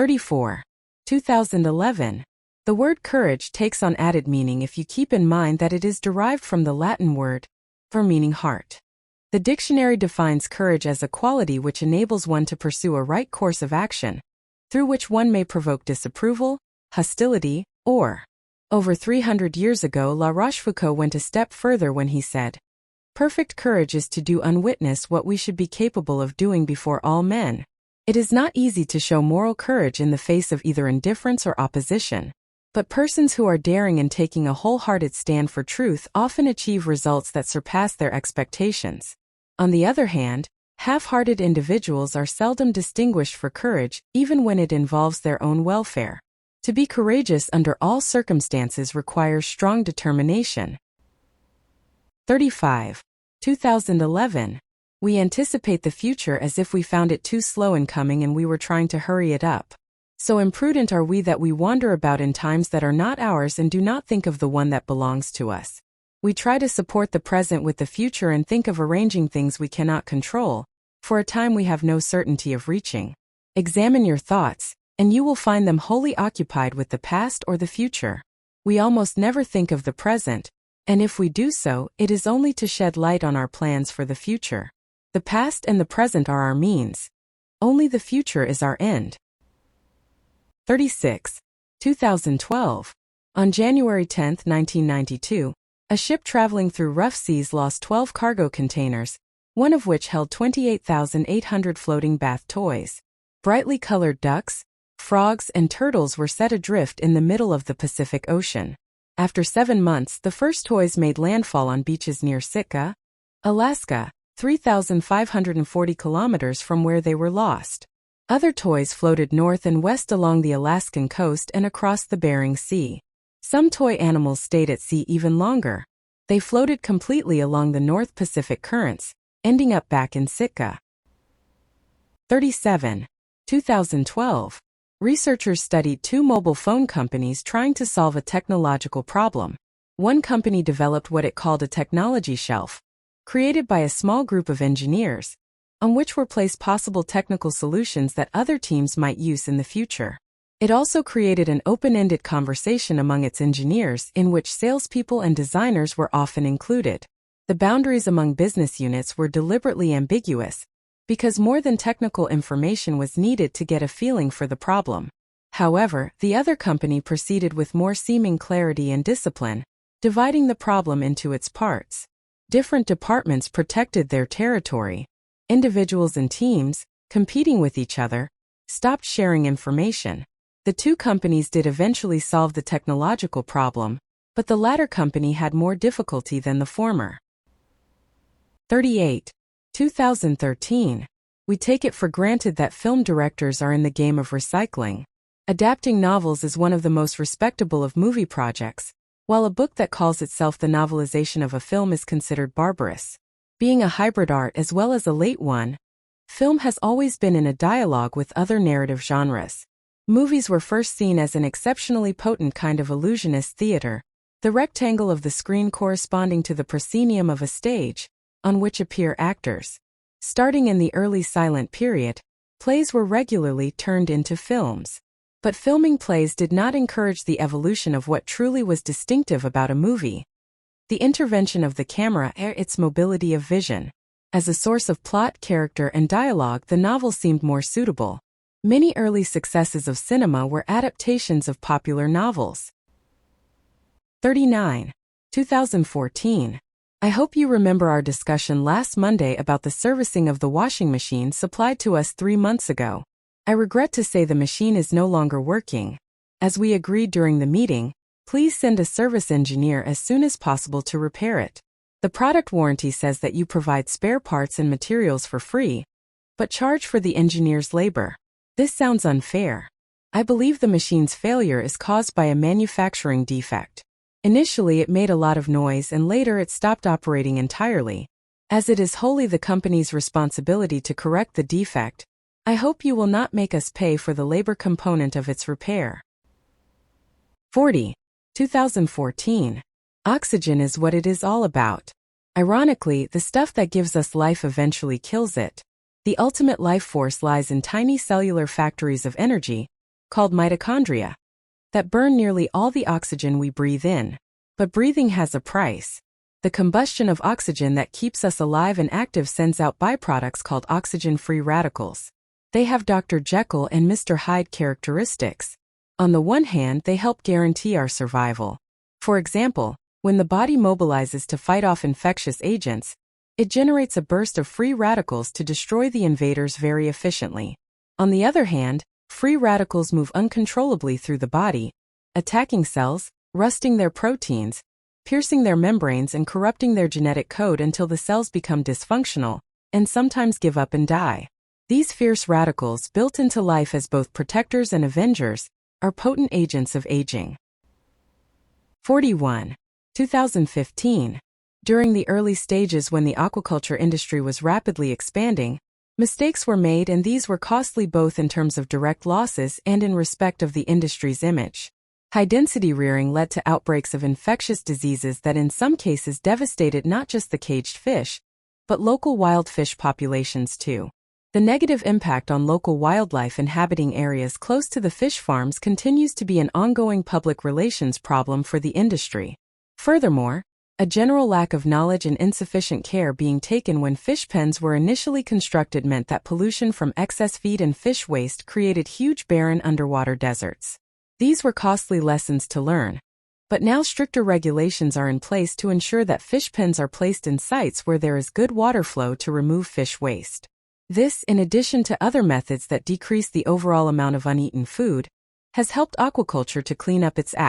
34. 2011. The word courage takes on added meaning if you keep in mind that it is derived from the Latin word for meaning heart. The dictionary defines courage as a quality which enables one to pursue a right course of action, through which one may provoke disapproval, hostility, or. Over 300 years ago, La Rochefoucauld went a step further when he said, "Perfect courage is to do unwitness what we should be capable of doing before all men." It is not easy to show moral courage in the face of either indifference or opposition. But persons who are daring and taking a wholehearted stand for truth often achieve results that surpass their expectations. On the other hand, half-hearted individuals are seldom distinguished for courage, even when it involves their own welfare. To be courageous under all circumstances requires strong determination. 35. 2011. We anticipate the future as if we found it too slow in coming and we were trying to hurry it up. So imprudent are we that we wander about in times that are not ours and do not think of the one that belongs to us. We try to support the present with the future and think of arranging things we cannot control, for a time we have no certainty of reaching. Examine your thoughts, and you will find them wholly occupied with the past or the future. We almost never think of the present, and if we do so, it is only to shed light on our plans for the future. The past and the present are our means. Only the future is our end. 36. 2012. On January 10, 1992, a ship traveling through rough seas lost 12 cargo containers, one of which held 28,800 floating bath toys. Brightly colored ducks, frogs, and turtles were set adrift in the middle of the Pacific Ocean. After 7 months, the first toys made landfall on beaches near Sitka, Alaska, 3,540 kilometers from where they were lost. Other toys floated north and west along the Alaskan coast and across the Bering Sea. Some toy animals stayed at sea even longer. They floated completely along the North Pacific currents, ending up back in Sitka. 37. 2012. Researchers studied 2 mobile phone companies trying to solve a technological problem. One company developed what it called a technology shelf, created by a small group of engineers, on which were placed possible technical solutions that other teams might use in the future. It also created an open-ended conversation among its engineers in which salespeople and designers were often included. The boundaries among business units were deliberately ambiguous, because more than technical information was needed to get a feeling for the problem. However, the other company proceeded with more seeming clarity and discipline, dividing the problem into its parts. Different departments protected their territory. Individuals and teams, competing with each other, stopped sharing information. The 2 companies did eventually solve the technological problem, but the latter company had more difficulty than the former. 38. 2013. We take it for granted that film directors are in the game of recycling. Adapting novels is one of the most respectable of movie projects, while a book that calls itself the novelization of a film is considered barbarous. Being a hybrid art as well as a late one, film has always been in a dialogue with other narrative genres. Movies were first seen as an exceptionally potent kind of illusionist theater, the rectangle of the screen corresponding to the proscenium of a stage, on which appear actors. Starting in the early silent period, plays were regularly turned into films. But filming plays did not encourage the evolution of what truly was distinctive about a movie: the intervention of the camera and its mobility of vision. As a source of plot, character, and dialogue, the novel seemed more suitable. Many early successes of cinema were adaptations of popular novels. 39. 2014. I hope you remember our discussion last Monday about the servicing of the washing machine supplied to us 3 months ago. I regret to say the machine is no longer working. As we agreed during the meeting, please send a service engineer as soon as possible to repair it. The product warranty says that you provide spare parts and materials for free, but charge for the engineer's labor. This sounds unfair. I believe the machine's failure is caused by a manufacturing defect. Initially, it made a lot of noise and later it stopped operating entirely. As it is wholly the company's responsibility to correct the defect, I hope you will not make us pay for the labor component of its repair. 40. 2014. Oxygen is what it is all about. Ironically, the stuff that gives us life eventually kills it. The ultimate life force lies in tiny cellular factories of energy, called mitochondria, that burn nearly all the oxygen we breathe in. But breathing has a price. The combustion of oxygen that keeps us alive and active sends out byproducts called oxygen-free radicals. They have Dr. Jekyll and Mr. Hyde characteristics. On the one hand, they help guarantee our survival. For example, when the body mobilizes to fight off infectious agents, it generates a burst of free radicals to destroy the invaders very efficiently. On the other hand, free radicals move uncontrollably through the body, attacking cells, rusting their proteins, piercing their membranes and corrupting their genetic code until the cells become dysfunctional, and sometimes give up and die. These fierce radicals, built into life as both protectors and avengers, are potent agents of aging. 41. 2015. During the early stages when the aquaculture industry was rapidly expanding, mistakes were made, and these were costly both in terms of direct losses and in respect of the industry's image. High-density rearing led to outbreaks of infectious diseases that in some cases devastated not just the caged fish, but local wild fish populations too. The negative impact on local wildlife inhabiting areas close to the fish farms continues to be an ongoing public relations problem for the industry. Furthermore, a general lack of knowledge and insufficient care being taken when fish pens were initially constructed meant that pollution from excess feed and fish waste created huge barren underwater deserts. These were costly lessons to learn, but now stricter regulations are in place to ensure that fish pens are placed in sites where there is good water flow to remove fish waste. This, in addition to other methods that decrease the overall amount of uneaten food, has helped aquaculture to clean up its act.